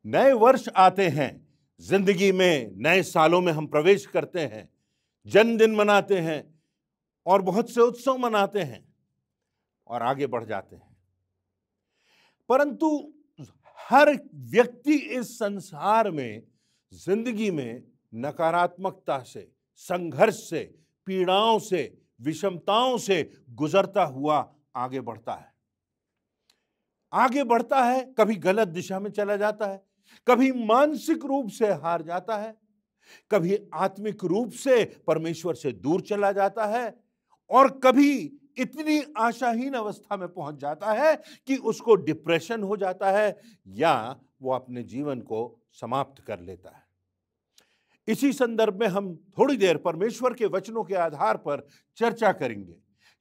नए वर्ष आते हैं, जिंदगी में नए सालों में हम प्रवेश करते हैं, जन्मदिन मनाते हैं और बहुत से उत्सव मनाते हैं और आगे बढ़ जाते हैं। परंतु हर व्यक्ति इस संसार में जिंदगी में नकारात्मकता से, संघर्ष से, पीड़ाओं से, विषमताओं से गुजरता हुआ आगे बढ़ता है। आगे बढ़ता है, कभी गलत दिशा में चला जाता है, कभी मानसिक रूप से हार जाता है, कभी आत्मिक रूप से परमेश्वर से दूर चला जाता है और कभी इतनी आशाहीन अवस्था में पहुंच जाता है कि उसको डिप्रेशन हो जाता है या वो अपने जीवन को समाप्त कर लेता है। इसी संदर्भ में हम थोड़ी देर परमेश्वर के वचनों के आधार पर चर्चा करेंगे।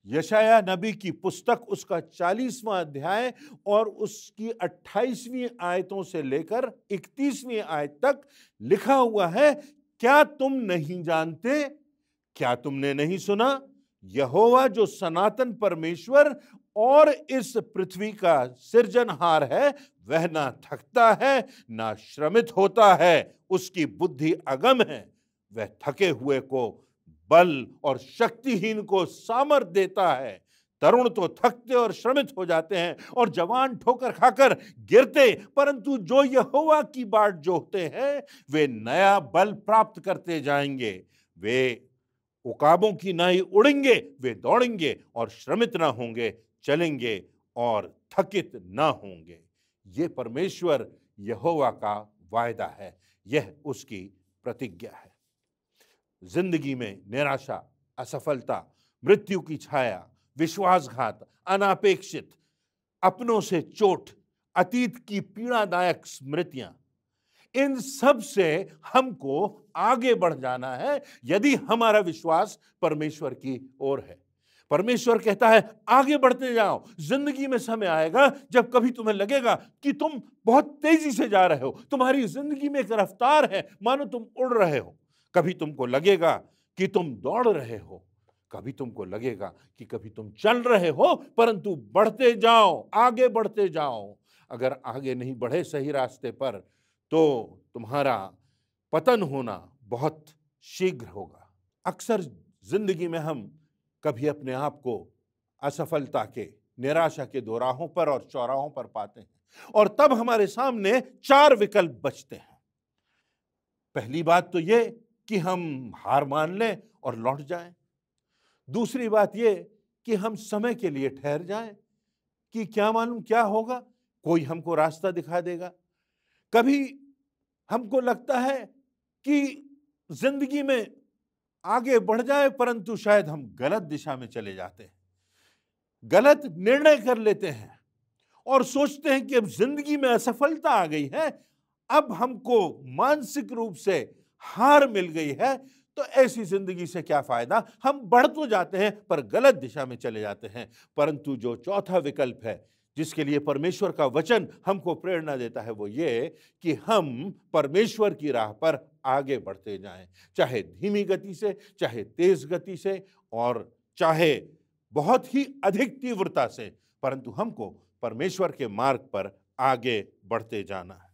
यशायाह नबी की पुस्तक, उसका 40वां अध्याय और उसकी 28वीं आयतों से लेकर 31वीं आयत तक लिखा हुआ है, क्या तुम नहीं जानते, क्या तुमने नहीं सुना, यहोवा जो सनातन परमेश्वर और इस पृथ्वी का सृजनहार है, वह ना थकता है ना श्रमित होता है, उसकी बुद्धि अगम है, वह थके हुए को बल और शक्तिहीन को सामर्थ देता है। तरुण तो थकते और श्रमित हो जाते हैं और जवान ठोकर खाकर गिरते, परंतु जो यहोवा की बाट जोहते हैं वे नया बल प्राप्त करते जाएंगे। वे उकाबों की नाई उड़ेंगे, वे दौड़ेंगे और श्रमित ना होंगे, चलेंगे और थकित ना होंगे। ये परमेश्वर यहोवा का वायदा है, यह उसकी प्रतिज्ञा है। जिंदगी में निराशा, असफलता, मृत्यु की छाया, विश्वासघात, अनापेक्षित, अपनों से चोट, अतीत की पीड़ादायक स्मृतियां, इन सब से हमको आगे बढ़ जाना है यदि हमारा विश्वास परमेश्वर की ओर है। परमेश्वर कहता है आगे बढ़ते जाओ। जिंदगी में समय आएगा जब कभी तुम्हें लगेगा कि तुम बहुत तेजी से जा रहे हो, तुम्हारी जिंदगी में एक रफ्तार है मानो तुम उड़ रहे हो। कभी तुमको लगेगा कि तुम दौड़ रहे हो, कभी तुमको लगेगा कि कभी तुम चल रहे हो, परंतु बढ़ते जाओ, आगे बढ़ते जाओ। अगर आगे नहीं बढ़े सही रास्ते पर तो तुम्हारा पतन होना बहुत शीघ्र होगा। अक्सर जिंदगी में हम कभी अपने आप को असफलता के, निराशा के दोराहों पर और चौराहों पर पाते हैं और तब हमारे सामने 4 विकल्प बचते हैं। पहली बात तो ये कि हम हार मान लें और लौट जाएं। दूसरी बात ये कि हम समय के लिए ठहर जाएं कि क्या मालूम क्या होगा, कोई हमको रास्ता दिखा देगा। कभी हमको लगता है कि जिंदगी में आगे बढ़ जाए, परंतु शायद हम गलत दिशा में चले जाते हैं, गलत निर्णय कर लेते हैं और सोचते हैं कि अब जिंदगी में असफलता आ गई है, अब हमको मानसिक रूप से हार मिल गई है, तो ऐसी जिंदगी से क्या फायदा। हम बढ़ तो जाते हैं पर गलत दिशा में चले जाते हैं। परंतु जो चौथा विकल्प है जिसके लिए परमेश्वर का वचन हमको प्रेरणा देता है वो ये कि हम परमेश्वर की राह पर आगे बढ़ते जाएं, चाहे धीमी गति से, चाहे तेज गति से और चाहे बहुत ही अधिक तीव्रता से, परंतु हमको परमेश्वर के मार्ग पर आगे बढ़ते जाना है।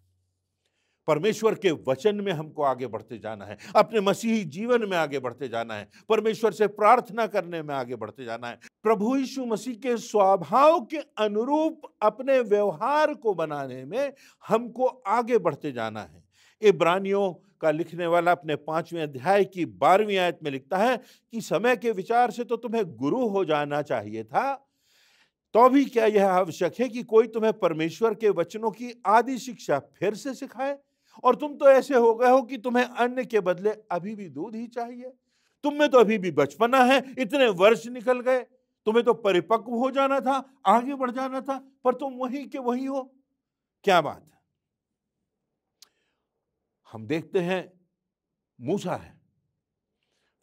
परमेश्वर के वचन में हमको आगे बढ़ते जाना है, अपने मसीही जीवन में आगे बढ़ते जाना है, परमेश्वर से प्रार्थना करने में आगे बढ़ते जाना है, प्रभु यीशु मसीह के स्वभाव के अनुरूप अपने व्यवहार को बनाने में हमको आगे बढ़ते जाना है। इब्रानियों का लिखने वाला अपने 5वें अध्याय की 12वीं आयत में लिखता है कि समय के विचार से तो तुम्हें गुरु हो जाना चाहिए था, तो भी क्या यह आवश्यक है कि कोई तुम्हें परमेश्वर के वचनों की आदि शिक्षा फिर से सिखाए? और तुम तो ऐसे हो गए हो कि तुम्हें अन्न के बदले अभी भी दूध ही चाहिए। तुम में तो अभी भी बचपना है, इतने वर्ष निकल गए, तुम्हें तो परिपक्व हो जाना था, आगे बढ़ जाना था, पर तुम वहीं के वहीं हो। क्या बात है। हम देखते हैं मूसा है,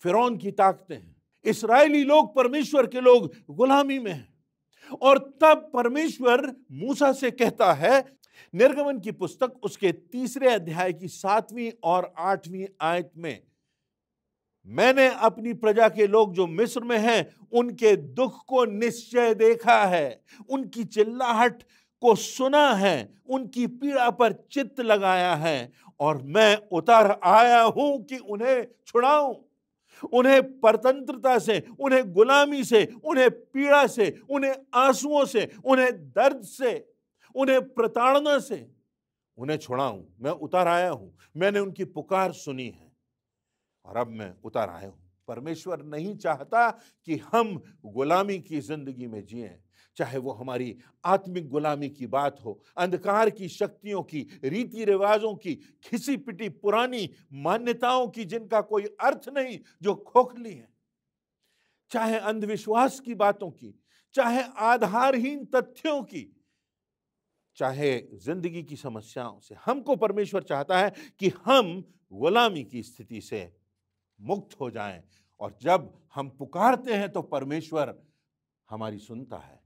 फिरौन की ताकतें हैं, इस्राएली लोग, परमेश्वर के लोग गुलामी में हैं। और तब परमेश्वर मूसा से कहता है, निर्गमन की पुस्तक उसके 3 अध्याय की 7वीं और 8वीं आयत में, मैंने अपनी प्रजा के लोग जो मिस्र में हैं उनके दुख को निश्चय देखा है, उनकी चिल्लाहट को सुना है, उनकी पीड़ा पर चित्त लगाया है, और मैं उतर आया हूं कि उन्हें छुड़ाऊं, उन्हें परतंत्रता से, उन्हें गुलामी से, उन्हें पीड़ा से, उन्हें आंसुओं से, उन्हें दर्द से, उन्हें प्रताड़ना से उन्हें छुड़ाऊं। मैं उतर आया हूं, मैंने उनकी पुकार सुनी है और अब मैं उतर आया हूं। परमेश्वर नहीं चाहता कि हम गुलामी की जिंदगी में जिएं, चाहे वो हमारी आत्मिक गुलामी की बात हो, अंधकार की शक्तियों की, रीति रिवाजों की, खिसी पिटी पुरानी मान्यताओं की जिनका कोई अर्थ नहीं, जो खोखली है, चाहे अंधविश्वास की बातों की, चाहे आधारहीन तथ्यों की, चाहे जिंदगी की समस्याओं से। हमको परमेश्वर चाहता है कि हम गुलामी की स्थिति से मुक्त हो जाएं, और जब हम पुकारते हैं तो परमेश्वर हमारी सुनता है,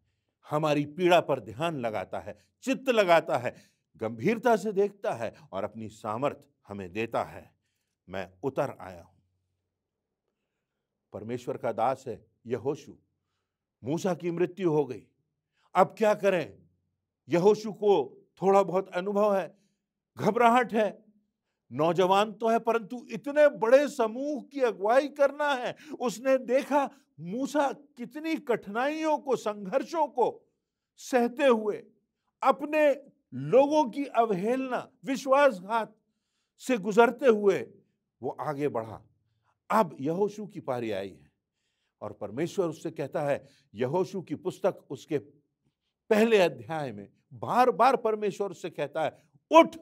हमारी पीड़ा पर ध्यान लगाता है, चित्त लगाता है, गंभीरता से देखता है और अपनी सामर्थ हमें देता है। मैं उतर आया हूं। परमेश्वर का दास है यहोशू। मूसा की मृत्यु हो गई, अब क्या करें? यहोशू को थोड़ा बहुत अनुभव है, घबराहट है, नौजवान तो है, परंतु इतने बड़े समूह की अगुवाई करना है। उसने देखा मूसा कितनी कठिनाइयों को, संघर्षों को सहते हुए, अपने लोगों की अवहेलना, विश्वासघात से गुजरते हुए वो आगे बढ़ा। अब यहोशू की पारी आई है और परमेश्वर उससे कहता है, यहोशू की पुस्तक उसके पहले अध्याय में बार बार परमेश्वर उससे कहता है, उठ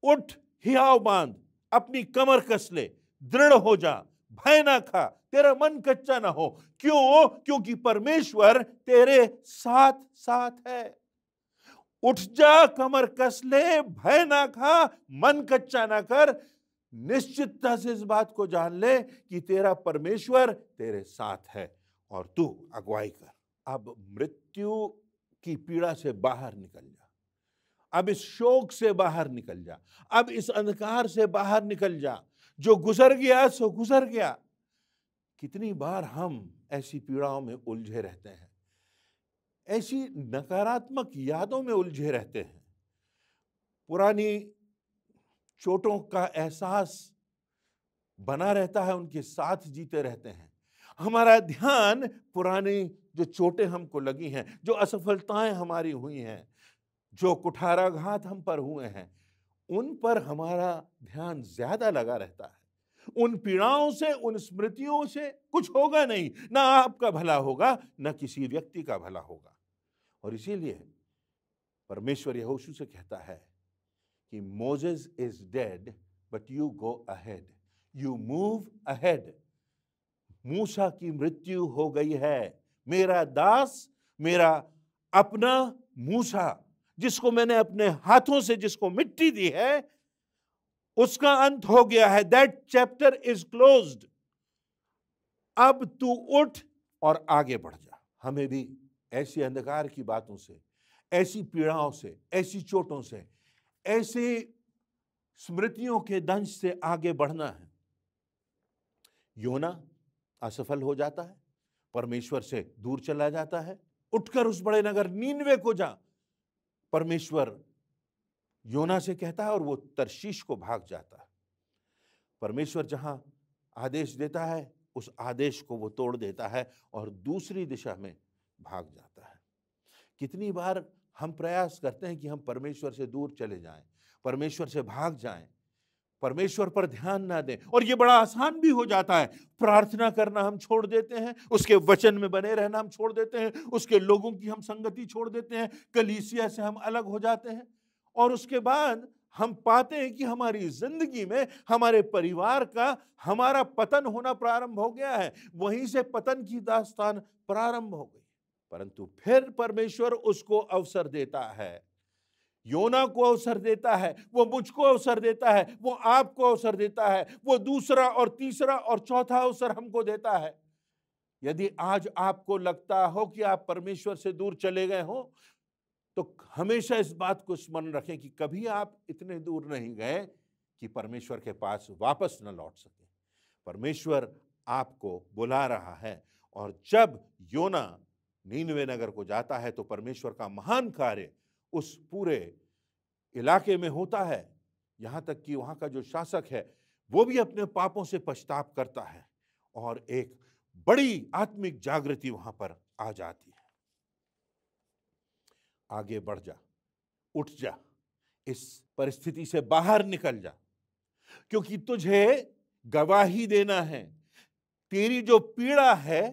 उठ, हियाव बांध, अपनी कमर कस ले, दृढ़ हो जा, भय ना खा, तेरा मन कच्चा ना हो। क्यों? क्योंकि परमेश्वर तेरे साथ साथ है। उठ जा, कमर कस ले, भय ना खा, मन कच्चा ना कर। निश्चितता से इस बात को जान ले कि तेरा परमेश्वर तेरे साथ है और तू अगुवाई कर। अब मृत्यु की पीड़ा से बाहर निकल जा, अब इस शोक से बाहर निकल जा, अब इस अंधकार से बाहर निकल जा। जो गुजर गया सो गुजर गया। कितनी बार हम ऐसी पीड़ाओं में उलझे रहते हैं, ऐसी नकारात्मक यादों में उलझे रहते हैं, पुरानी चोटों का एहसास बना रहता है, उनके साथ जीते रहते हैं। हमारा ध्यान पुरानी जो चोटें हमको लगी हैं, जो असफलताएं हमारी हुई हैं, जो कुठाराघात हम पर हुए हैं, उन पर हमारा ध्यान ज्यादा लगा रहता है। उन पीड़ाओं से, उन स्मृतियों से कुछ होगा नहीं, ना आपका भला होगा, ना किसी व्यक्ति का भला होगा। और इसीलिए परमेश्वर यहोशू से कहता है कि Moses is dead but you go ahead, you move ahead. मूसा की मृत्यु हो गई है, मेरा दास, मेरा अपना मूसा, जिसको मैंने अपने हाथों से, जिसको मिट्टी दी है, उसका अंत हो गया है। That chapter is closed. अब तू उठ और आगे बढ़ जा। हमें भी ऐसी अंधकार की बातों से, ऐसी पीड़ाओं से, ऐसी चोटों से, ऐसी स्मृतियों के दंश से आगे बढ़ना है। योना असफल हो जाता है, परमेश्वर से दूर चला जाता है। उठकर उस बड़े नगर नीनवे को जा, परमेश्वर योना से कहता है, और वो तरशीश को भाग जाता है। परमेश्वर जहां आदेश देता है, उस आदेश को वो तोड़ देता है और दूसरी दिशा में भाग जाता है। कितनी बार हम प्रयास करते हैं कि हम परमेश्वर से दूर चले जाएं, परमेश्वर से भाग जाएं, परमेश्वर पर ध्यान ना दें, और ये बड़ा आसान भी हो जाता है। प्रार्थना करना हम छोड़ देते हैं, उसके वचन में बने रहना हम छोड़ देते हैं, उसके लोगों की हम संगति छोड़ देते हैं, कलीसिया से हम अलग हो जाते हैं, और उसके बाद हम पाते हैं कि हमारी जिंदगी में, हमारे परिवार का, हमारा पतन होना प्रारंभ हो गया है। वहीं से पतन की दास्तान प्रारंभ हो गई। परंतु फिर परमेश्वर उसको अवसर देता है, योना को अवसर देता है, वो मुझको अवसर देता है, वो आपको अवसर देता है, वो दूसरा और तीसरा और चौथा अवसर हमको देता है। यदि आज आपको लगता हो कि आप परमेश्वर से दूर चले गए हो, तो हमेशा इस बात को स्मरण रखें कि कभी आप इतने दूर नहीं गए कि परमेश्वर के पास वापस न लौट सके। परमेश्वर आपको बुला रहा है, और जब योना नीनवे नगर को जाता है तो परमेश्वर का महान कार्य उस पूरे इलाके में होता है, यहाँ तक कि वहाँ का जो शासक है वो भी अपने पापों से पछताप करता है और एक बड़ी आत्मिक जागृति वहाँ पर आ जाती है। आगे बढ़ जा, उठ जा, इस परिस्थिति से बाहर निकल जा, क्योंकि तुझे गवाही देना है। तेरी जो पीड़ा है,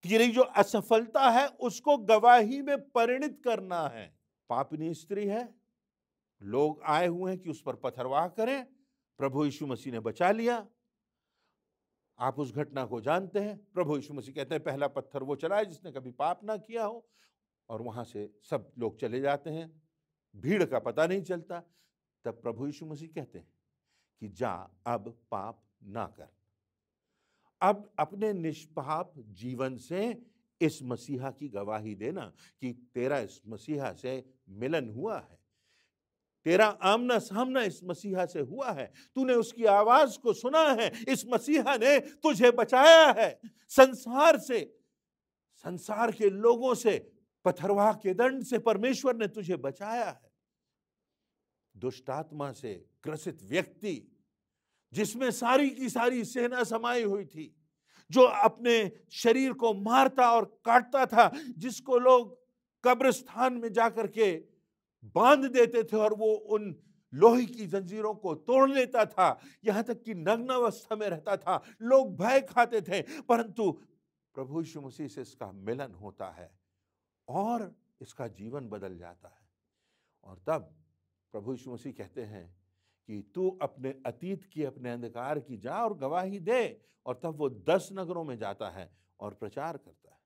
तेरी जो असफलता है, उसको गवाही में परिणित करना है। पापिनी स्त्री है, लोग आए हुए हैं कि उस पर पथरवाह करें, प्रभु यीशु मसीह ने बचा लिया। आप उस घटना को जानते हैं। प्रभु यीशु मसीह कहते हैं पहला पत्थर वो चलाए जिसने कभी पाप ना किया हो, और वहां से सब लोग चले जाते हैं, भीड़ का पता नहीं चलता। तब प्रभु यीशु मसीह कहते हैं कि जा, अब पाप ना कर। अब अपने निष्पाप जीवन से इस मसीहा की गवाही देना कि तेरा इस मसीहा से मिलन हुआ है, तेरा आमना सामना इस मसीहा से हुआ है, तूने उसकी आवाज को सुना है, इस मसीहा ने तुझे बचाया है संसार से, संसार के लोगों से, पथरवाह के दंड से परमेश्वर ने तुझे बचाया है। दुष्ट आत्मा से ग्रसित व्यक्ति, जिसमें सारी की सारी सेना समाई हुई थी, जो अपने शरीर को मारता और काटता था, जिसको लोग कब्रिस्तान में जाकर के बांध देते थे और वो उन लोहे की जंजीरों को तोड़ लेता था, यहां तक कि नग्न अवस्था में रहता था, लोग भय खाते थे। परंतु प्रभु यीशु मसीह से इसका मिलन होता है और इसका जीवन बदल जाता है। और तब प्रभु यीशु मसीह कहते हैं कि तू अपने अतीत की, अपने अंधकार की जा और गवाही दे। और तब वो 10 नगरों में जाता है और प्रचार करता है।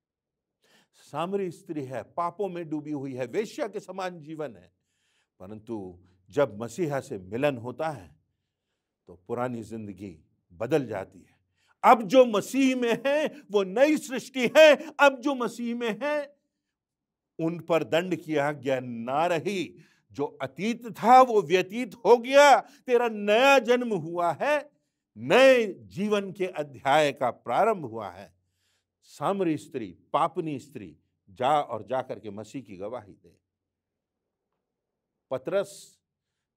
सामरी स्त्री है, पापों में डूबी हुई है, वेश्या के समान जीवन है, परंतु जब मसीहा से मिलन होता है तो पुरानी जिंदगी बदल जाती है। अब जो मसीह में है वो नई सृष्टि है। अब जो मसीह में है उन पर दंड की आज्ञा ना रही। जो अतीत था वो व्यतीत हो गया, तेरा नया जन्म हुआ है, नए जीवन के अध्याय का प्रारंभ हुआ है। सामरी स्त्री, पापनी स्त्री, जा और जाकर के मसीह की गवाही दे। पतरस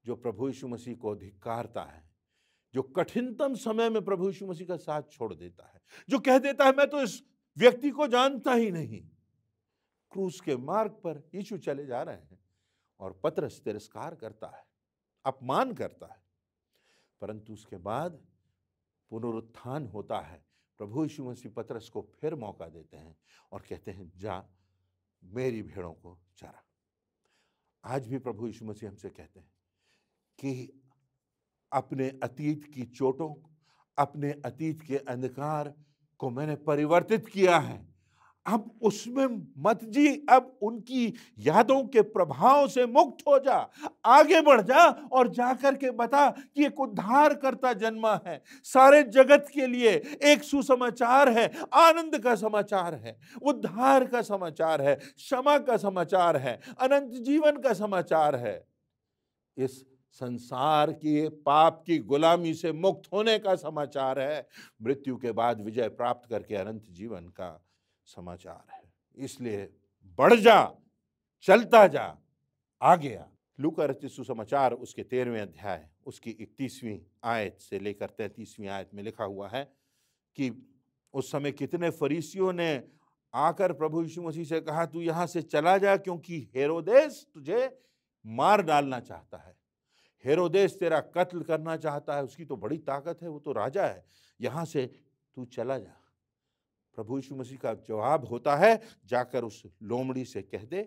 जो प्रभु यीशु मसीह को धिक्कारता है, जो कठिनतम समय में प्रभु यीशु मसीह का साथ छोड़ देता है, जो कह देता है मैं तो इस व्यक्ति को जानता ही नहीं। क्रूस के मार्ग पर यीशु चले जा रहे हैं और पतरस तिरस्कार करता है, अपमान करता है, परंतु उसके बाद पुनरुत्थान होता है। प्रभु यीशु मसीह पतरस को फिर मौका देते हैं और कहते हैं जा, मेरी भेड़ों को चरा। आज भी प्रभु यीशु मसीह हमसे कहते हैं कि अपने अतीत की चोटों, अपने अतीत के अंधकार को मैंने परिवर्तित किया है, अब उसमें मत जी, अब उनकी यादों के प्रभाव से मुक्त हो जा, आगे बढ़ जा और जाकर के बता कि एक उद्धार करता जन्मा है, सारे जगत के लिए एक सुसमाचार है, आनंद का समाचार है, उद्धार का समाचार है, क्षमा का समाचार है, अनंत जीवन का समाचार है, इस संसार की पाप की गुलामी से मुक्त होने का समाचार है, मृत्यु के बाद विजय प्राप्त करके अनंत जीवन का समाचार है। इसलिए बढ़ जा, चलता जा, आगे आ। लूका रचित सुसमाचार उसके 13वें अध्याय उसकी 31वीं आयत से लेकर 33वीं आयत में लिखा हुआ है कि उस समय कितने फरीसियों ने आकर प्रभु यीशु मसीह से कहा तू यहां से चला जा, क्योंकि हेरोदेस तुझे मार डालना चाहता है। हेरोदेस तेरा कत्ल करना चाहता है, उसकी तो बड़ी ताकत है, वो तो राजा है, यहां से तू चला जा। प्रभु यीशु मसीह का जवाब होता है जाकर उस लोमड़ी से कह दे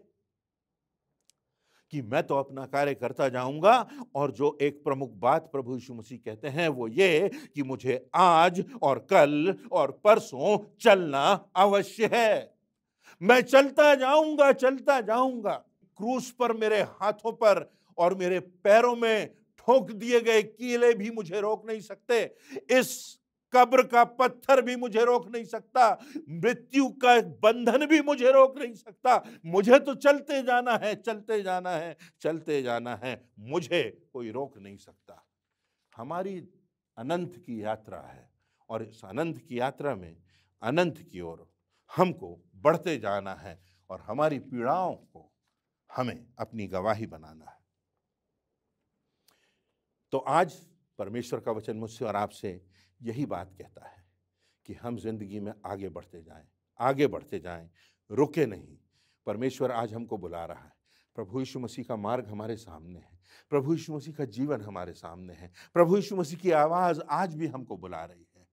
कि मैं तो अपना कार्य करता जाऊंगा। और जो एक प्रमुख बात प्रभु यीशु मसीह कहते हैं वो ये कि मुझे आज और कल और परसों चलना अवश्य है। मैं चलता जाऊंगा, चलता जाऊंगा। क्रूस पर मेरे हाथों पर और मेरे पैरों में ठोक दिए गए कीले भी मुझे रोक नहीं सकते, इस कब्र का पत्थर भी मुझे रोक नहीं सकता, मृत्यु का बंधन भी मुझे रोक नहीं सकता। मुझे तो चलते जाना है, चलते जाना है, चलते जाना है, मुझे कोई रोक नहीं सकता। हमारी अनंत की यात्रा है और इस अनंत की यात्रा में अनंत की ओर हमको बढ़ते जाना है और हमारी पीड़ाओं को हमें अपनी गवाही बनाना है। तो आज परमेश्वर का वचन मुझसे और आपसे यही बात कहता है कि हम जिंदगी में आगे बढ़ते जाएं, आगे बढ़ते जाएं, रुके नहीं। परमेश्वर आज हमको बुला रहा है। प्रभु यीशु मसीह का मार्ग हमारे सामने है, प्रभु यीशु मसीह का जीवन हमारे सामने है, प्रभु यीशु मसीह की आवाज आज भी हमको बुला रही है।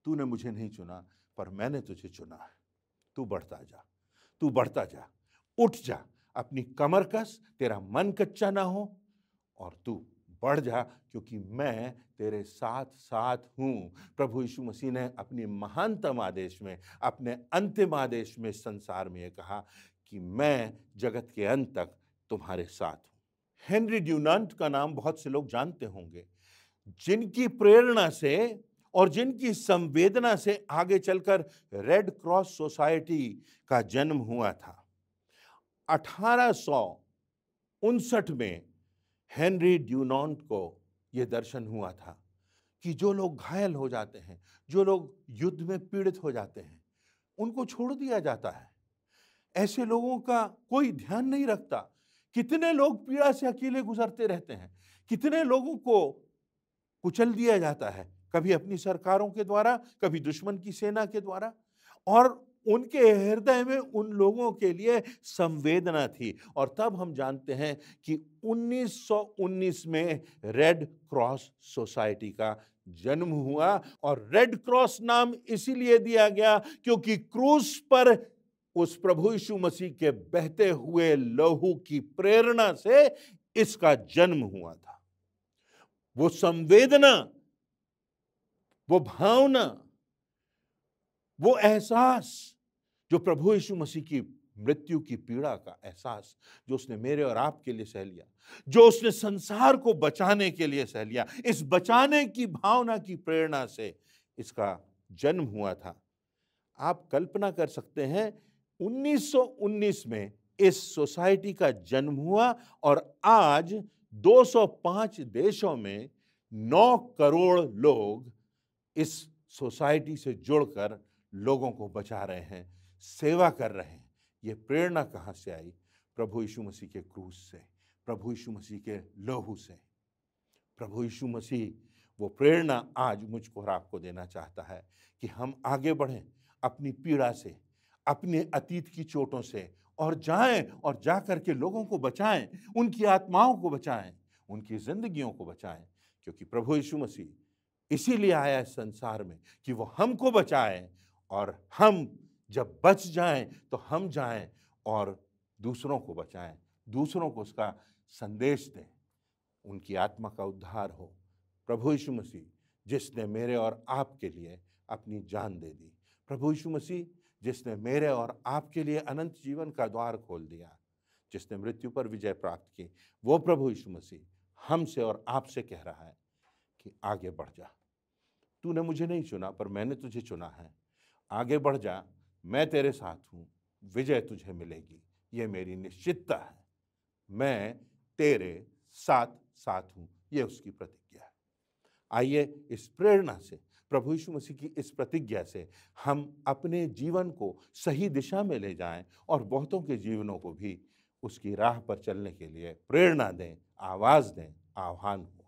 तूने मुझे नहीं चुना, पर मैंने तुझे चुना है। तू बढ़ता जा, तू बढ़ता जा, उठ जा, अपनी कमर कस, तेरा मन कच्चा ना हो और तू बढ़ जा, क्योंकि मैं तेरे साथ साथ हूं। प्रभु यीशु मसीह ने अपने महानतम आदेश में, अपने अंतिम आदेश में संसार में यह कहा कि मैं जगत के अंत तक तुम्हारे साथ हूं। हेनरी ड्यूनांट का नाम बहुत से लोग जानते होंगे, जिनकी प्रेरणा से और जिनकी संवेदना से आगे चलकर रेड क्रॉस सोसाइटी का जन्म हुआ था। 1859 में हेनरी ड्यूनांट को यह दर्शन हुआ था कि जो लोग घायल हो जाते हैं, जो लोग युद्ध में पीड़ित हो जाते हैं, उनको छोड़ दिया जाता है। ऐसे लोगों का कोई ध्यान नहीं रखता। कितने लोग पीड़ा से अकेले गुजरते रहते हैं, कितने लोगों को कुचल दिया जाता है, कभी अपनी सरकारों के द्वारा, कभी दुश्मन की सेना के द्वारा, और उनके हृदय में उन लोगों के लिए संवेदना थी। और तब हम जानते हैं कि 1919 में रेड क्रॉस सोसाइटी का जन्म हुआ। और रेड क्रॉस नाम इसीलिए दिया गया क्योंकि क्रूस पर उस प्रभु यीशु मसीह के बहते हुए लहू की प्रेरणा से इसका जन्म हुआ था। वो संवेदना, वो भावना, वो एहसास जो प्रभु यीशु मसीह की मृत्यु की पीड़ा का एहसास जो उसने मेरे और आपके लिए सह लिया, जो उसने संसार को बचाने के लिए सह लिया, इस बचाने की भावना की प्रेरणा से इसका जन्म हुआ था। आप कल्पना कर सकते हैं, 1919 में इस सोसाइटी का जन्म हुआ और आज 205 देशों में 9 करोड़ लोग इस सोसाइटी से जुड़कर लोगों को बचा रहे हैं, सेवा कर रहे हैं। ये प्रेरणा कहाँ से आई? प्रभु यीशु मसीह के क्रूस से, प्रभु यीशु मसीह के लहू से। प्रभु यीशु मसीह वो प्रेरणा आज मुझको और आपको देना चाहता है कि हम आगे बढ़ें अपनी पीड़ा से, अपने अतीत की चोटों से, और जाएं और जा करके लोगों को बचाएं, उनकी आत्माओं को बचाएं, उनकी जिंदगियों को बचाएं। क्योंकि प्रभु यीशु मसीह इसीलिए आया इस संसार में कि वो हमको बचाए, और हम जब बच जाएं तो हम जाएं और दूसरों को बचाएं, दूसरों को उसका संदेश दें, उनकी आत्मा का उद्धार हो। प्रभु यीशु मसीह जिसने मेरे और आपके लिए अपनी जान दे दी, प्रभु यीशु मसीह जिसने मेरे और आपके लिए अनंत जीवन का द्वार खोल दिया, जिसने मृत्यु पर विजय प्राप्त की, वो प्रभु यीशु मसीह हमसे और आपसे कह रहा है कि आगे बढ़ जा। तूने मुझे नहीं चुना, पर मैंने तुझे चुना है। आगे बढ़ जा, मैं तेरे साथ हूं, विजय तुझे मिलेगी, ये मेरी निश्चितता है। मैं तेरे साथ साथ हूं, ये उसकी प्रतिज्ञा है। आइए इस प्रेरणा से, प्रभु यीशु मसीह की इस प्रतिज्ञा से हम अपने जीवन को सही दिशा में ले जाएं और बहुतों के जीवनों को भी उसकी राह पर चलने के लिए प्रेरणा दें, आवाज दें, आह्वान हो।